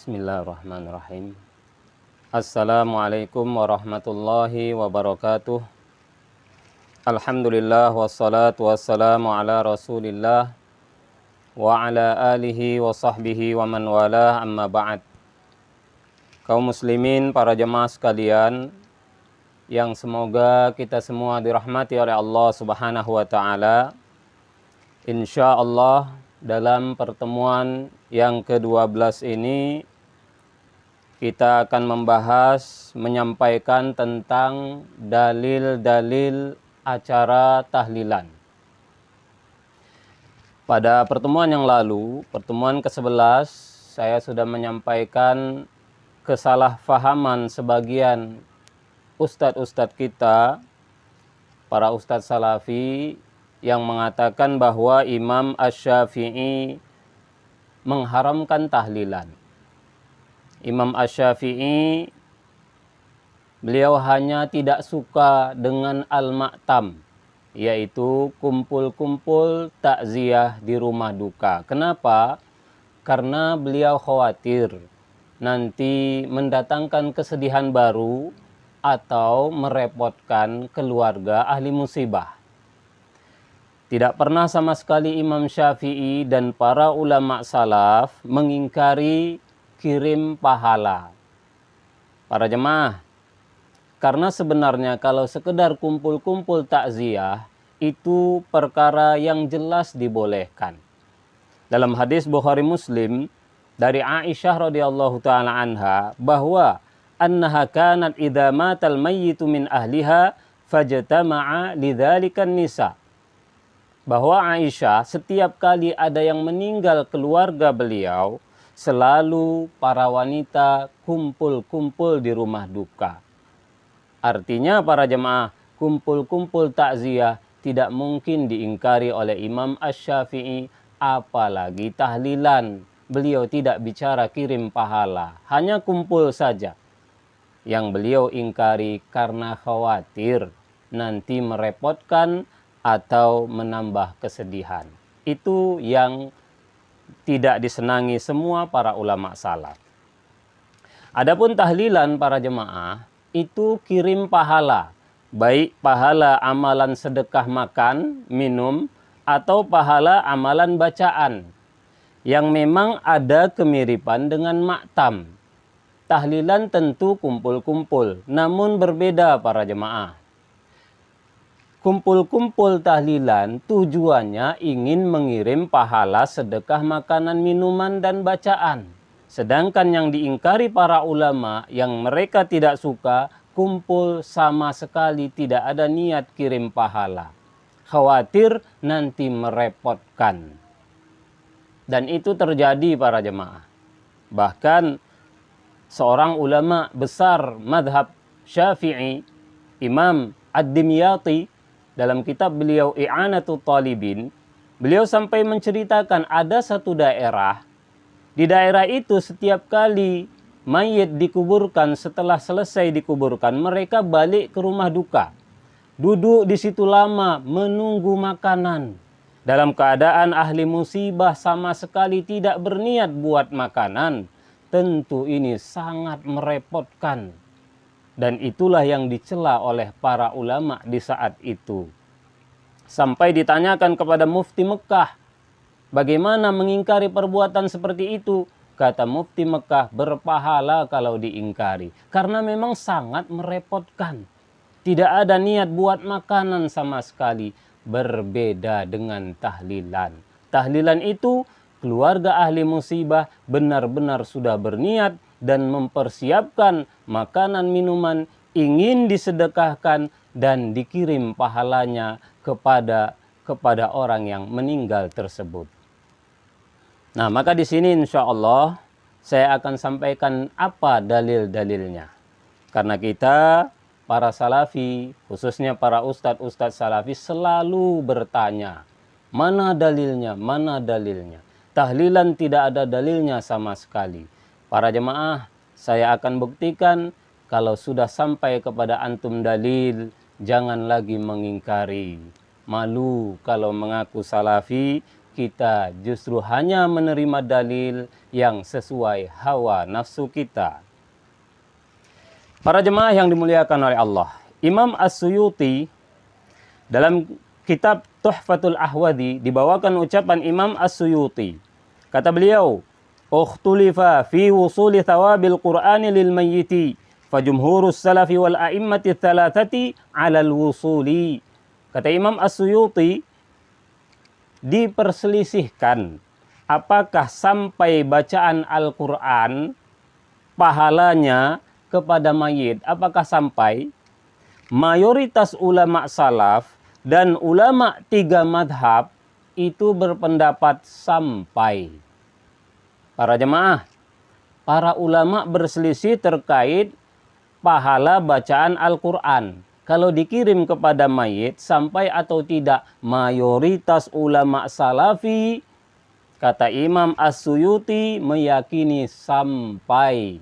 Bismillahirrahmanirrahim. Assalamualaikum warahmatullahi wabarakatuh. Alhamdulillah wassalatu wassalamu ala rasulillah wa ala alihi wa sahbihi wa man walah, amma ba'd. Kaum muslimin, para jemaah sekalian, yang semoga kita semua dirahmati oleh Allah Subhanahu wa taala. Insyaallah dalam pertemuan yang ke-12 ini kita akan menyampaikan tentang dalil-dalil acara tahlilan. Pada pertemuan yang lalu, pertemuan ke-11, saya sudah menyampaikan kesalahpahaman sebagian ustadz-ustadz kita, para ustadz salafi, yang mengatakan bahwa Imam Asy-Syafi'i mengharamkan tahlilan. Imam Asy-Syafi'i, beliau hanya tidak suka dengan al-ma'tam, yaitu kumpul-kumpul takziah di rumah duka. Kenapa? Karena beliau khawatir nanti mendatangkan kesedihan baru atau merepotkan keluarga ahli musibah. Tidak pernah sama sekali Imam Syafi'i dan para ulama salaf mengingkari kirim pahala. Para jemaah, karena sebenarnya kalau sekedar kumpul-kumpul takziah itu perkara yang jelas dibolehkan. Dalam hadis Bukhari Muslim dari Aisyah radhiyallahu taala anha bahwa annaha kanat idza matal mayyitu min ahliha fajtama'a lidzalikan nisa. Bahwa Aisyah setiap kali ada yang meninggal keluarga beliau, selalu para wanita kumpul-kumpul di rumah duka. Artinya para jemaah, kumpul-kumpul takziah tidak mungkin diingkari oleh Imam Asy-Syafi'i, apalagi tahlilan. Beliau tidak bicara kirim pahala, hanya kumpul saja. Yang beliau ingkari karena khawatir nanti merepotkan atau menambah kesedihan. Itu yang tidak disenangi semua para ulama salaf. Adapun tahlilan para jemaah itu kirim pahala, baik pahala amalan sedekah makan, minum, atau pahala amalan bacaan yang memang ada kemiripan dengan maktam. Tahlilan tentu kumpul-kumpul, namun berbeda para jemaah. Kumpul-kumpul tahlilan tujuannya ingin mengirim pahala sedekah makanan, minuman, dan bacaan. Sedangkan yang diingkari para ulama yang mereka tidak suka kumpul sama sekali tidak ada niat kirim pahala. Khawatir nanti merepotkan. Dan itu terjadi para jemaah. Bahkan seorang ulama besar madhab Syafi'i, Imam Ad-Dimyati, dalam kitab beliau I'anatul Talibin, beliau sampai menceritakan ada satu daerah. Di daerah itu setiap kali mayit dikuburkan, setelah selesai dikuburkan, mereka balik ke rumah duka. Duduk di situ lama menunggu makanan. Dalam keadaan ahli musibah sama sekali tidak berniat buat makanan. Tentu ini sangat merepotkan. Dan itulah yang dicela oleh para ulama di saat itu. Sampai ditanyakan kepada Mufti Mekah, bagaimana mengingkari perbuatan seperti itu? Kata Mufti Mekah, berpahala kalau diingkari. Karena memang sangat merepotkan. Tidak ada niat buat makanan sama sekali. Berbeda dengan tahlilan. Tahlilan itu keluarga ahli musibah benar-benar sudah berniat dan mempersiapkan makanan minuman, ingin disedekahkan dan dikirim pahalanya kepada orang yang meninggal tersebut. Nah, maka di sini insya Allah saya akan sampaikan apa dalil-dalilnya. Karena kita para salafi, khususnya para ustadz-ustadz salafi selalu bertanya, mana dalilnya, mana dalilnya. Tahlilan tidak ada dalilnya sama sekali. Para jemaah, saya akan buktikan kalau sudah sampai kepada antum dalil, jangan lagi mengingkari. Malu kalau mengaku salafi, kita justru hanya menerima dalil yang sesuai hawa nafsu kita. Para jemaah yang dimuliakan oleh Allah, Imam As-Suyuti dalam kitab Tuhfatul Ahwadi dibawakan ucapan Imam As-Suyuti. Kata beliau, "Ukhtulifa fi wusuli thawabil Qur'ani lil mayyiti, fajumhurus salafi wal a'immati thalathati 'alal wusuli." Kata Imam As-Suyuti, diperselisihkan apakah sampai bacaan Al-Quran pahalanya kepada mayit, apakah sampai? Mayoritas ulama salaf dan ulama 3 madhab itu berpendapat sampai. Para jemaah, para ulama berselisih terkait pahala bacaan Al-Quran. Kalau dikirim kepada mayit sampai atau tidak, mayoritas ulama salafi, kata Imam As-Suyuti, meyakini sampai.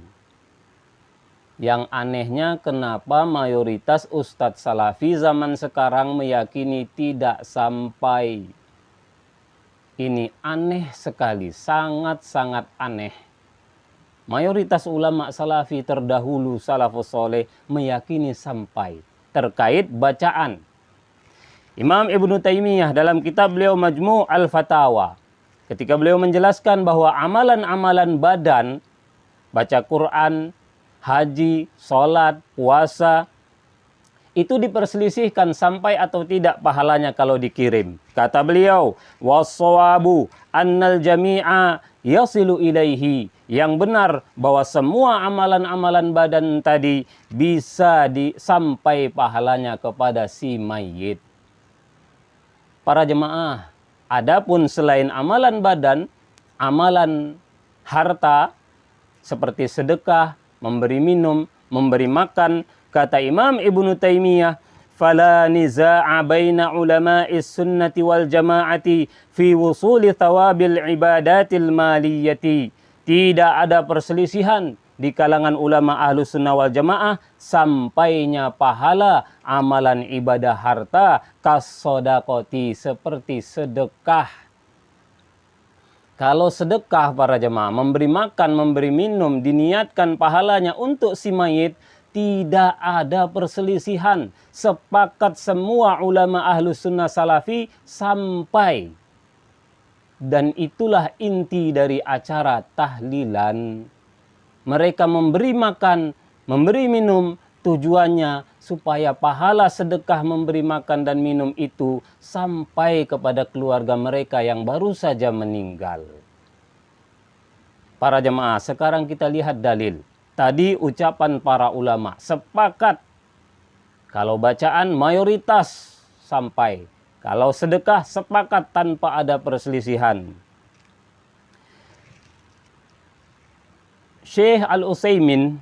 Yang anehnya kenapa mayoritas ustadz salafi zaman sekarang meyakini tidak sampai. Ini aneh sekali, sangat-sangat aneh. Mayoritas ulama salafi terdahulu, salafus soleh, meyakini sampai terkait bacaan. Imam Ibnu Taimiyah dalam kitab beliau Majmu' Al-Fatawa, ketika beliau menjelaskan bahwa amalan-amalan badan, baca Quran, haji, sholat, puasa, itu diperselisihkan sampai atau tidak pahalanya kalau dikirim. Kata beliau, "Was-shawabu annal jami'a yasilu ilaihi." Yang benar bahwa semua amalan-amalan badan tadi bisa sampai pahalanya kepada si mayit. Para jemaah, adapun selain amalan badan, amalan harta seperti sedekah, memberi minum, memberi makan, kata Imam Ibnu Taimiyah, "Fala niza'a baina ulama'is sunnati wal jama'ati fi wusuli thawabil ibadatil maliyati." Tidak ada perselisihan di kalangan ulama Ahlus Sunnah wal Jamaah sampainya pahala amalan ibadah harta kasodakoti, seperti sedekah. Kalau sedekah para jemaah, memberi makan, memberi minum, diniatkan pahalanya untuk si mayit, tidak ada perselisihan. Sepakat semua ulama Ahlus Sunnah Salafi sampai. Dan itulah inti dari acara tahlilan. Mereka memberi makan, memberi minum, tujuannya supaya pahala sedekah memberi makan dan minum itu sampai kepada keluarga mereka yang baru saja meninggal. Para jemaah, sekarang kita lihat dalil. Tadi ucapan para ulama sepakat. Kalau bacaan mayoritas sampai. Kalau sedekah sepakat tanpa ada perselisihan. Syekh Al-Utsaimin,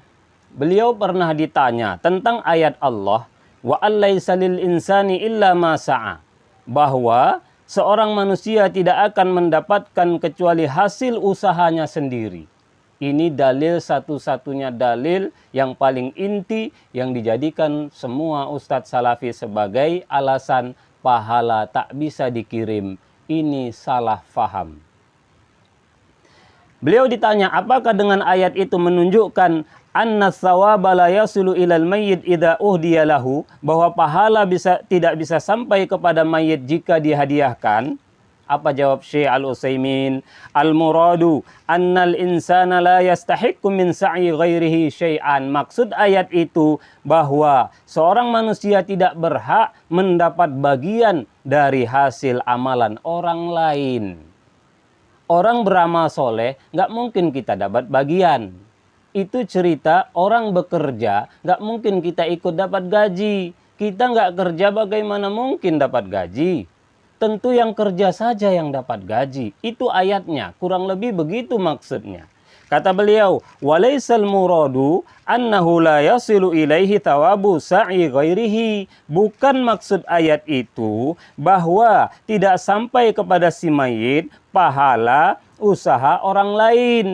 beliau pernah ditanya tentang ayat Allah, wa allaisa lil insani illa ma sa'a, bahwa seorang manusia tidak akan mendapatkan kecuali hasil usahanya sendiri. Ini dalil satu-satunya dalil yang paling inti yang dijadikan semua ustadz salafi sebagai alasan pahala tak bisa dikirim. Ini salah faham. Beliau ditanya, apakah dengan ayat itu menunjukkan anna tsawaba la yasulu ilal mayyit idza uhdiya lahu, bahwa pahala tidak bisa sampai kepada mayit jika dihadiahkan? Apa jawab Syekh Al-Utsaimin? Al-muradu annal insana la yastahiqqu min sa'i ghairihi syai'an. Maksud ayat itu bahwa seorang manusia tidak berhak mendapat bagian dari hasil amalan orang lain. Orang beramal soleh nggak mungkin kita dapat bagian. Itu cerita orang bekerja, nggak mungkin kita ikut dapat gaji. Kita nggak kerja, bagaimana mungkin dapat gaji? Tentu yang kerja saja yang dapat gaji. Itu ayatnya, kurang lebih begitu maksudnya. Kata beliau, walaisal muradu annahu la yasilu ilaihi thawabu sa'i ghairihi. Bukan maksud ayat itu bahwa tidak sampai kepada si mayit pahala usaha orang lain.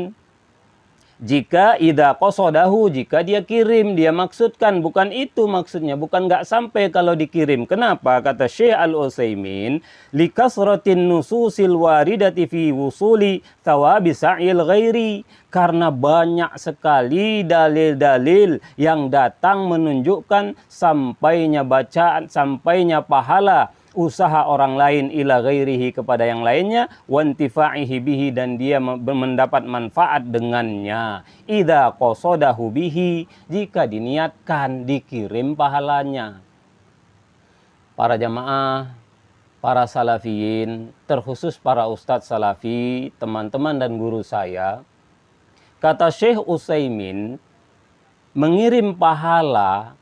Jika idza qasadahu, jika dia kirim, dia maksudkan, bukan itu maksudnya, bukan nggak sampai kalau dikirim. Kenapa? Kata Syekh Al-Utsaimin, likasratin nususil waridati fi wusuli thawabi sa'il ghairi. Karena banyak sekali dalil-dalil yang datang menunjukkan sampainya bacaan, sampainya pahala usaha orang lain ila ghairihi, kepada yang lainnya, wantifa'ihi bihi, dan dia mendapat manfaat dengannya. Idza qasadahu bihi, jika diniatkan dikirim pahalanya. Para jamaah, para salafiyin, terkhusus para ustadz salafi, teman-teman dan guru saya, kata Syekh Utsaimin, mengirim pahala,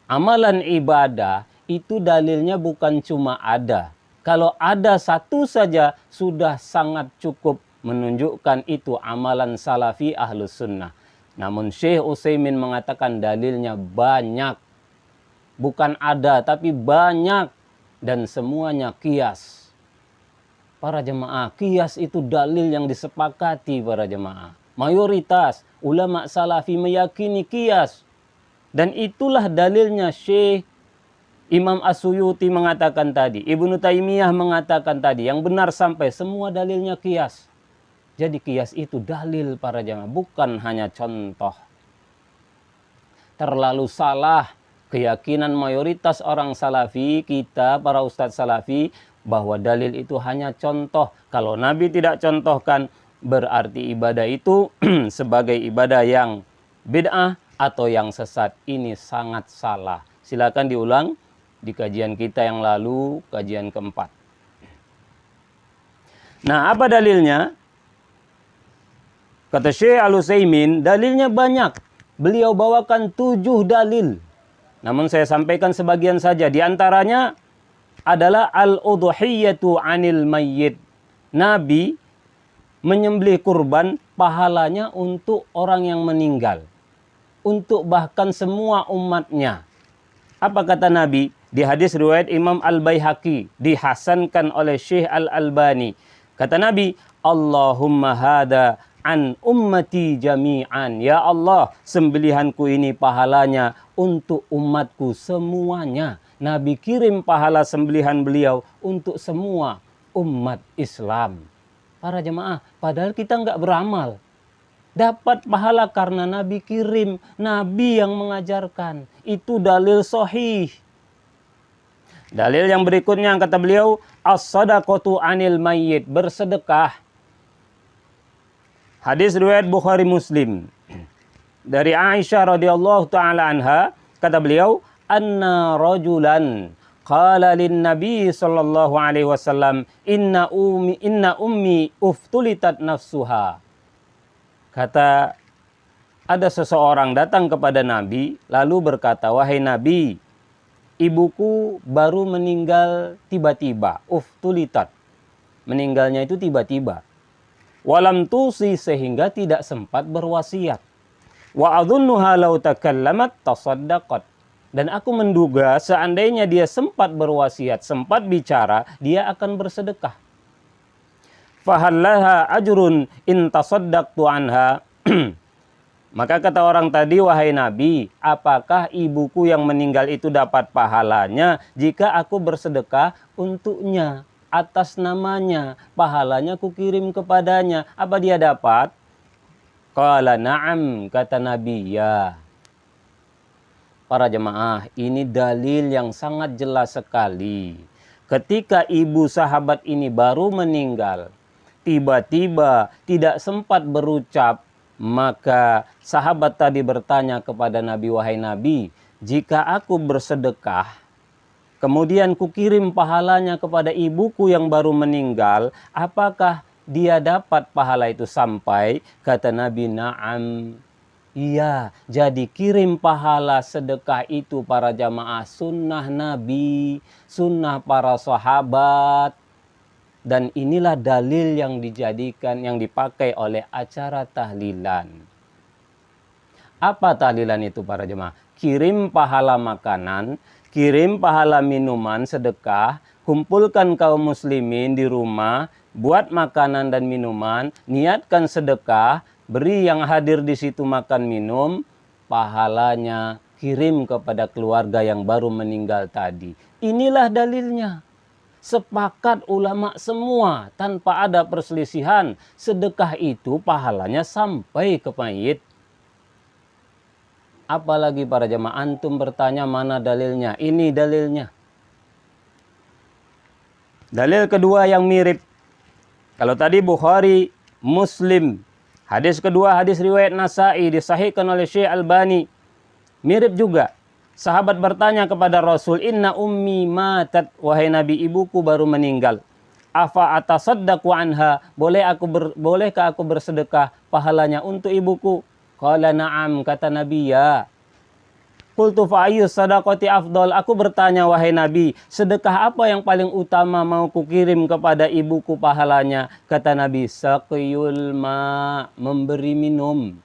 amalan ibadah, itu dalilnya bukan cuma ada. Kalau ada satu saja sudah sangat cukup menunjukkan itu amalan salafi ahlus sunnah. Namun Syekh Utsaimin mengatakan dalilnya banyak. Bukan ada, tapi banyak. Dan semuanya qiyas. Para jemaah, qiyas itu dalil yang disepakati para jemaah. Mayoritas ulama salafi meyakini qiyas. Dan itulah dalilnya Syekh Imam As-Suyuti mengatakan tadi, Ibnu Taimiyah mengatakan tadi, yang benar sampai semua dalilnya qiyas. Jadi qiyas itu dalil para jamaah, bukan hanya contoh. Terlalu salah keyakinan mayoritas orang salafi, kita para ustadz salafi, bahwa dalil itu hanya contoh. Kalau Nabi tidak contohkan, berarti ibadah itu sebagai ibadah yang bid'ah atau yang sesat. Ini sangat salah. Silakan diulang di kajian kita yang lalu, kajian keempat. Nah, apa dalilnya? Kata Syekh Al-Utsaimin, dalilnya banyak. Beliau bawakan 7 dalil. Namun saya sampaikan sebagian saja. Di antaranya adalah al-udhiyatu 'anil mayyit. Nabi menyembelih kurban, pahalanya untuk orang yang meninggal. Untuk bahkan semua umatnya. Apa kata Nabi? Di hadis riwayat Imam Al-Baihaqi, dihasankan oleh Syekh Al-Albani. Kata Nabi, Allahumma hada an ummati jami'an. Ya Allah, sembelihanku ini pahalanya untuk umatku semuanya. Nabi kirim pahala sembelihan beliau untuk semua umat Islam. Para jemaah, padahal kita nggak beramal. Dapat pahala karena Nabi kirim. Nabi yang mengajarkan. Itu dalil sahih. Dalil yang berikutnya kata beliau, as-sadaqatu 'anil mayyit, bersedekah. Hadis riwayat Bukhari Muslim. Dari Aisyah radhiyallahu taala anha, kata beliau, anna rajulan qala lin nabi sallallahu alaihi wasallam, inna ummi uftulitat nafsuha. Kata, ada seseorang datang kepada Nabi lalu berkata, wahai Nabi, ibuku baru meninggal tiba-tiba, uftulitat. Meninggalnya itu tiba-tiba. Walam tusi, sehingga tidak sempat berwasiat. Wa adhunnuha law takallamat tasaddaqat. Dan aku menduga seandainya dia sempat berwasiat, sempat bicara, dia akan bersedekah. Fahallaha ajrun in tasaddaqtu anha. Maka kata orang tadi, wahai Nabi, apakah ibuku yang meninggal itu dapat pahalanya jika aku bersedekah untuknya, atas namanya, pahalanya kukirim kepadanya? Apa dia dapat? Qala na'am, kata Nabi, ya. Para jemaah, ini dalil yang sangat jelas sekali. Ketika ibu sahabat ini baru meninggal, tiba-tiba tidak sempat berucap, maka sahabat tadi bertanya kepada Nabi, wahai Nabi, jika aku bersedekah, kemudian kukirim pahalanya kepada ibuku yang baru meninggal, apakah dia dapat pahala itu? Sampai kata Nabi, na'am, iya. Jadi kirim pahala sedekah itu para jamaah sunnah Nabi, sunnah para sahabat. Dan inilah dalil yang dijadikan, yang dipakai oleh acara tahlilan. Apa tahlilan itu para jemaah? Kirim pahala makanan, kirim pahala minuman, sedekah, kumpulkan kaum muslimin di rumah, buat makanan dan minuman, niatkan sedekah, beri yang hadir di situ makan minum, pahalanya kirim kepada keluarga yang baru meninggal tadi. Inilah dalilnya. Sepakat ulama semua tanpa ada perselisihan, sedekah itu pahalanya sampai ke mayit. Apalagi para jamaah antum bertanya mana dalilnya? Ini dalilnya. Dalil kedua yang mirip. Kalau tadi Bukhari, Muslim. Hadis kedua hadis riwayat Nasa'i disahihkan oleh Syekh Albani. Mirip juga. Sahabat bertanya kepada Rasul, "Inna ummi matat, wahai Nabi, ibuku baru meninggal. Afa atasaddaqu anha, bolehkah aku bersedekah pahalanya untuk ibuku?" Qala na'am, kata Nabi, ya. Qultu fa ayyus sadaqati afdal, aku bertanya wahai Nabi, sedekah apa yang paling utama mau kukirim kepada ibuku pahalanya? Kata Nabi, saqiyul ma, memberi minum.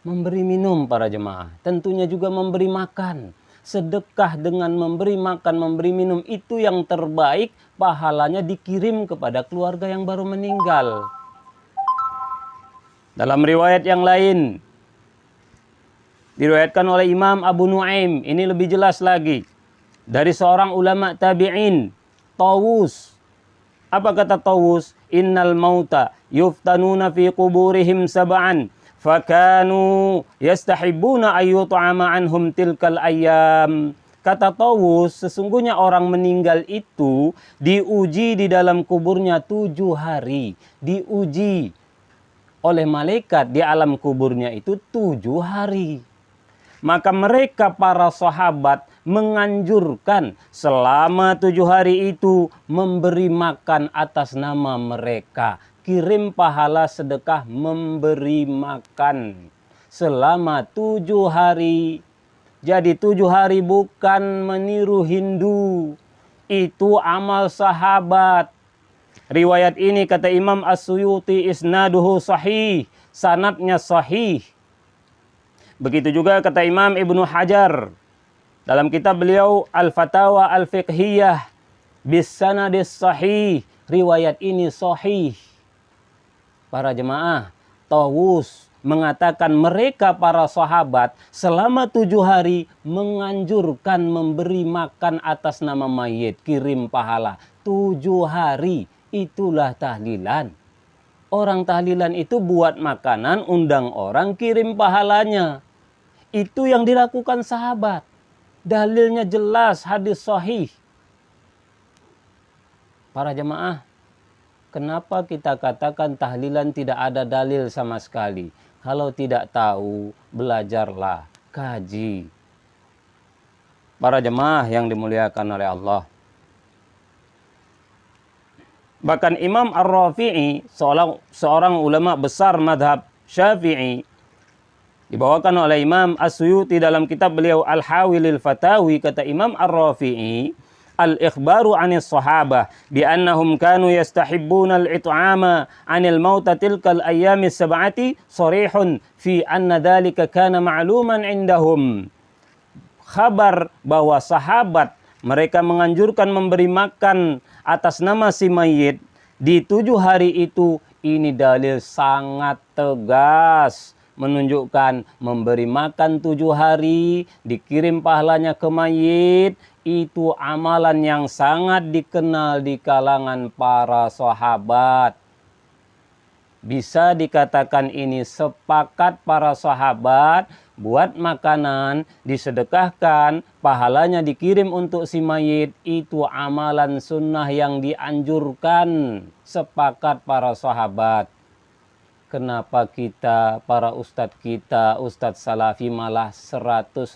Memberi minum para jemaah, tentunya juga memberi makan. Sedekah dengan memberi makan, memberi minum itu yang terbaik, pahalanya dikirim kepada keluarga yang baru meninggal. Dalam riwayat yang lain, diriwayatkan oleh Imam Abu Nuaim, ini lebih jelas lagi. Dari seorang ulama tabi'in, Tawus. Apa kata Tawus? Innal mauta yuftanuna fi kuburihim sab'an. Fakanu yastahibbuna ayyut'ama anhum tilkal ayyam. Kata Tawus, sesungguhnya orang meninggal itu diuji di dalam kuburnya 7 hari. Diuji oleh malaikat di alam kuburnya itu 7 hari. Maka mereka para sahabat menganjurkan selama 7 hari itu memberi makan atas nama mereka. Kirim pahala sedekah memberi makan selama 7 hari. Jadi 7 hari bukan meniru Hindu. Itu amal sahabat. Riwayat ini kata Imam As-Suyuti isnaduhu sahih. Sanadnya sahih. Begitu juga kata Imam Ibnu Hajar. Dalam kitab beliau Al-Fatawa Al-Fiqhiyah. Bisanadis sahih. Riwayat ini sahih. Para jemaah, Tawus mengatakan mereka para sahabat selama 7 hari menganjurkan memberi makan atas nama mayit, kirim pahala. 7 hari, itulah tahlilan. Orang tahlilan itu buat makanan, undang orang, kirim pahalanya. Itu yang dilakukan sahabat. Dalilnya jelas, hadis sahih. Para jemaah, kenapa kita katakan tahlilan tidak ada dalil sama sekali? Kalau tidak tahu, belajarlah, kaji. Para jemaah yang dimuliakan oleh Allah. Bahkan Imam Ar-Rafi'i, seorang ulama besar madhab Syafi'i, dibawakan oleh Imam As-Suyuti dalam kitab beliau Al-Hawilil Fatawi, kata Imam Ar-Rafi'i, al-ikhbaru anis sahabah bi annahum kanu yastahibbuna al-it'ama 'anil mauta tilkal ayyamis sab'ati sharihun fi anna dhalika kana ma'luman 'indahum. Kabar bahwa sahabat mereka menganjurkan memberi makan atas nama si mayit di 7 hari itu, ini dalil sangat tegas menunjukkan memberi makan 7 hari dikirim pahalanya ke mayit. Itu amalan yang sangat dikenal di kalangan para sahabat. Bisa dikatakan ini sepakat para sahabat, buat makanan, disedekahkan, pahalanya dikirim untuk si mayit. Itu amalan sunnah yang dianjurkan. Sepakat para sahabat. Kenapa kita, para ustadz kita, ustadz salafi malah 180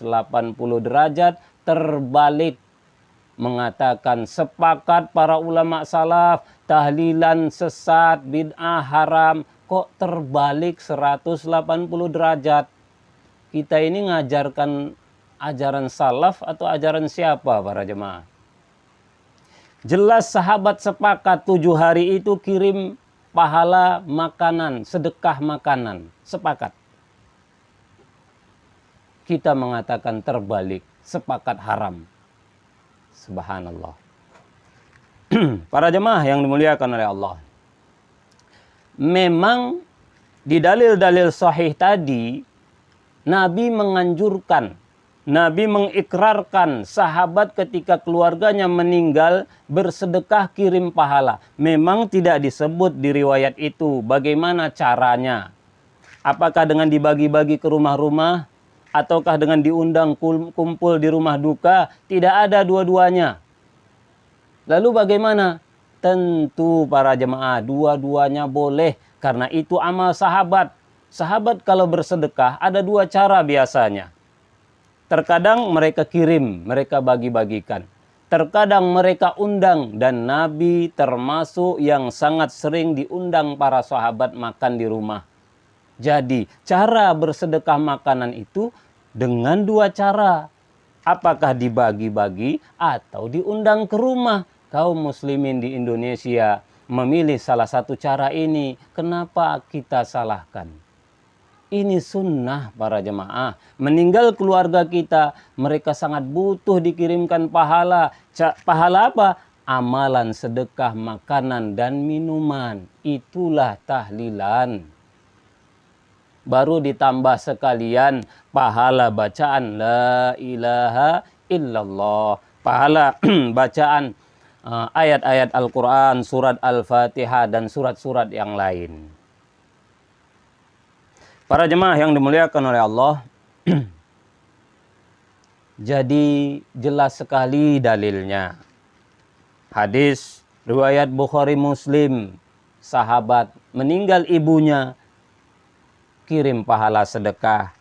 derajat terbalik, mengatakan sepakat para ulama salaf, tahlilan sesat, bid'ah haram. Kok terbalik 180 derajat? Kita ini ngajarkan ajaran salaf atau ajaran siapa para jemaah? Jelas sahabat sepakat 7 hari itu kirim pahala makanan, sedekah makanan. Sepakat. Kita mengatakan terbalik, sepakat haram. Subhanallah. Para jemaah yang dimuliakan oleh Allah. memang di dalil-dalil sahih tadi, Nabi menganjurkan, Nabi mengikrarkan sahabat ketika keluarganya meninggal bersedekah kirim pahala. Memang tidak disebut di riwayat itu bagaimana caranya. Apakah dengan dibagi-bagi ke rumah-rumah, ataukah dengan diundang kumpul di rumah duka? Tidak ada dua-duanya. Lalu bagaimana? Tentu para jemaah, dua-duanya boleh. Karena itu amal sahabat. Sahabat kalau bersedekah ada dua cara biasanya. Terkadang mereka kirim, mereka bagi-bagikan. Terkadang mereka undang, dan Nabi termasuk yang sangat sering diundang para sahabat makan di rumah. Jadi cara bersedekah makanan itu dengan dua cara. Apakah dibagi-bagi atau diundang ke rumah? Kaum muslimin di Indonesia memilih salah satu cara ini. Kenapa kita salahkan? Ini sunnah para jemaah. Meninggal keluarga kita, mereka sangat butuh dikirimkan pahala. Pahala apa? Amalan sedekah makanan dan minuman. Itulah tahlilan. Baru ditambah sekalian pahala bacaan la ilaha illallah. Pahala bacaan ayat-ayat Al-Quran, surat Al-Fatihah, dan surat-surat yang lain. Para jemaah yang dimuliakan oleh Allah, jadi jelas sekali dalilnya. Hadis riwayat Bukhari Muslim, sahabat meninggal ibunya, kirim pahala sedekah.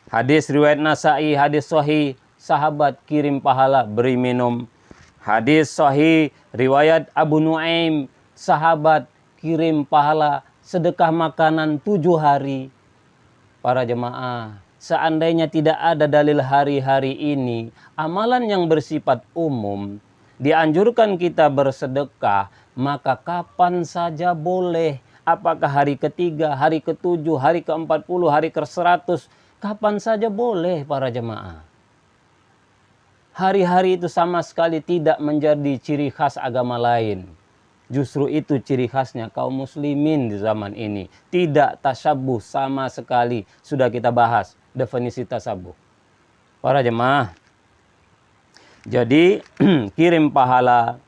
Hadis riwayat Nasa'i, hadis sahih, sahabat kirim pahala beri minum. Hadis sahih riwayat Abu Nuaim, sahabat kirim pahala sedekah makanan 7 hari. Para jemaah, seandainya tidak ada dalil hari-hari ini, amalan yang bersifat umum, dianjurkan kita bersedekah, maka kapan saja boleh. Apakah hari ketiga, hari ke-7, hari ke-40, hari ke-100, kapan saja boleh para jemaah. Hari-hari itu sama sekali tidak menjadi ciri khas agama lain. Justru itu ciri khasnya kaum muslimin di zaman ini. Tidak tasyabuh sama sekali. Sudah kita bahas definisi tasyabuh. Para jemaah, jadi kirim pahala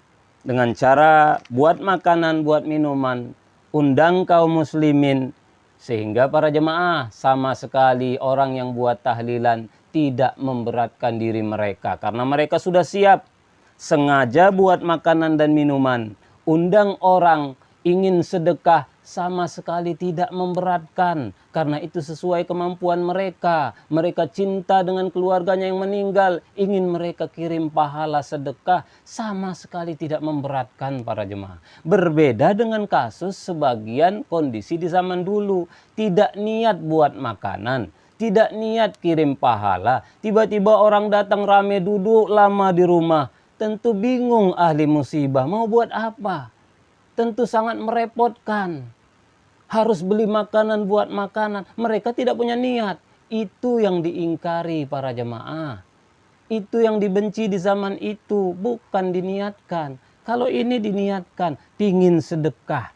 dengan cara buat makanan, buat minuman, undang kaum muslimin, sehingga para jemaah sama sekali orang yang buat tahlilan tidak memberatkan diri mereka, karena mereka sudah siap. Sengaja buat makanan dan minuman, undang orang, ingin sedekah, sama sekali tidak memberatkan, karena itu sesuai kemampuan mereka. Mereka cinta dengan keluarganya yang meninggal, ingin mereka kirim pahala sedekah, sama sekali tidak memberatkan para jemaah. Berbeda dengan kasus sebagian kondisi di zaman dulu, tidak niat buat makanan, tidak niat kirim pahala, tiba-tiba orang datang rame duduk lama di rumah, tentu bingung ahli musibah mau buat apa. Tentu sangat merepotkan. Harus beli makanan buat makanan. Mereka tidak punya niat. Itu yang diingkari para jemaah. Itu yang dibenci di zaman itu. Bukan diniatkan. Kalau ini diniatkan, pingin sedekah.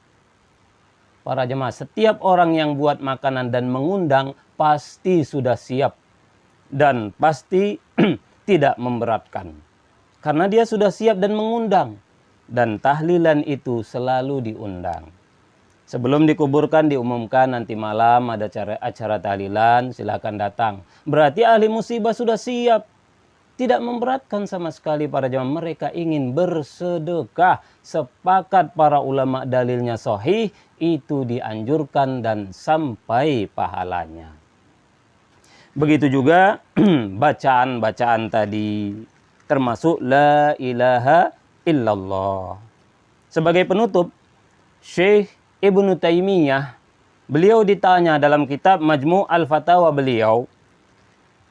Para jemaah, setiap orang yang buat makanan dan mengundang pasti sudah siap. Dan pasti tidak memberatkan. Karena dia sudah siap dan mengundang. Dan tahlilan itu selalu diundang. Sebelum dikuburkan diumumkan nanti malam ada acara tahlilan, silakan datang. Berarti ahli musibah sudah siap. Tidak memberatkan sama sekali para jemaah. Mereka ingin bersedekah. Sepakat para ulama dalilnya sahih, itu dianjurkan dan sampai pahalanya. Begitu juga bacaan-bacaan tadi, termasuk la ilaha illallah. Sebagai penutup, Syekh Ibnu Taimiyah, beliau ditanya dalam kitab Majmu' al-Fatawa beliau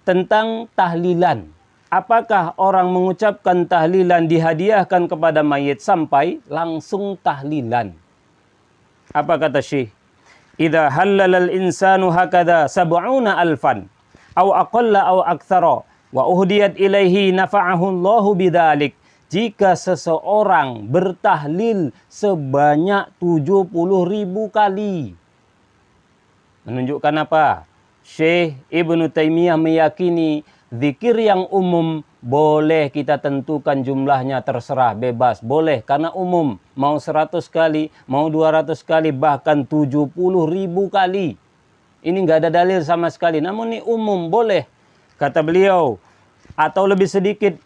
tentang tahlilan. Apakah orang mengucapkan tahlilan dihadiahkan kepada mayit sampai langsung tahlilan? Apa kata Syekh? Idza halal al-insanu hakadha sab'una alfan aw aqalla aw aktsara wa uhdiyat ilaihi nafa'ahu Allahu bidzalik jika seseorang bertahlil sebanyak 70.000 kali. Menunjukkan apa? Syekh Ibnu Taimiyah meyakini zikir yang umum boleh kita tentukan jumlahnya, terserah, bebas, boleh karena umum. Mau 100 kali, mau 200 kali, bahkan 70.000 kali. Ini nggak ada dalil sama sekali, namun ini umum, boleh. Kata beliau, atau lebih sedikit,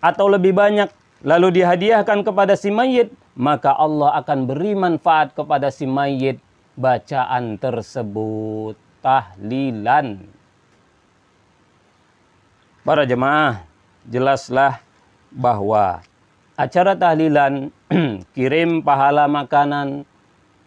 atau lebih banyak, lalu dihadiahkan kepada si mayit, maka Allah akan beri manfaat kepada si mayit bacaan tersebut, tahlilan. Para jemaah, jelaslah bahwa acara tahlilan, kirim pahala makanan,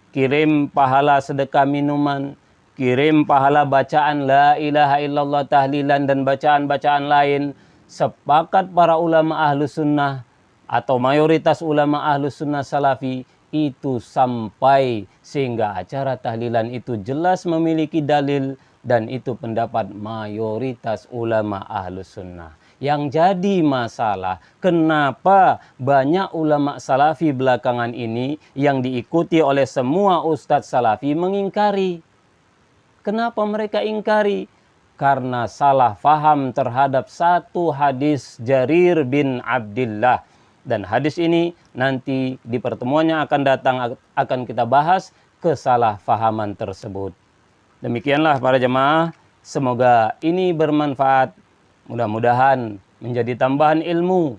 kirim pahala sedekah minuman, kirim pahala bacaan la ilaha illallah, tahlilan dan bacaan-bacaan lain, sepakat para ulama ahlus sunnah atau mayoritas ulama ahlus sunnah salafi itu sampai sehingga acara tahlilan itu jelas memiliki dalil, dan itu pendapat mayoritas ulama ahlus sunnah. Yang jadi masalah, kenapa banyak ulama salafi belakangan ini yang diikuti oleh semua ustadz salafi mengingkari? Kenapa mereka ingkari? Karena salah faham terhadap satu hadis Jarir bin Abdillah. Dan hadis ini nanti di pertemuannya akan datang akan kita bahas kesalahfahaman tersebut. Demikianlah para jemaah, semoga ini bermanfaat. Mudah-mudahan menjadi tambahan ilmu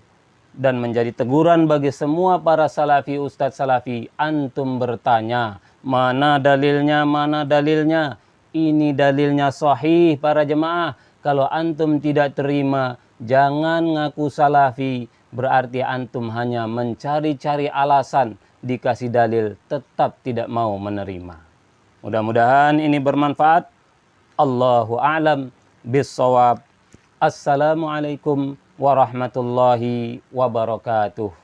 dan menjadi teguran bagi semua para salafi, ustadz salafi. Antum bertanya, mana dalilnya, mana dalilnya? Ini dalilnya sahih para jemaah. Kalau antum tidak terima, jangan ngaku salafi. Berarti antum hanya mencari-cari alasan, dikasih dalil tetap tidak mau menerima. Mudah-mudahan ini bermanfaat. Allahu a'lam bis-shawab. Assalamualaikum warahmatullahi wabarakatuh.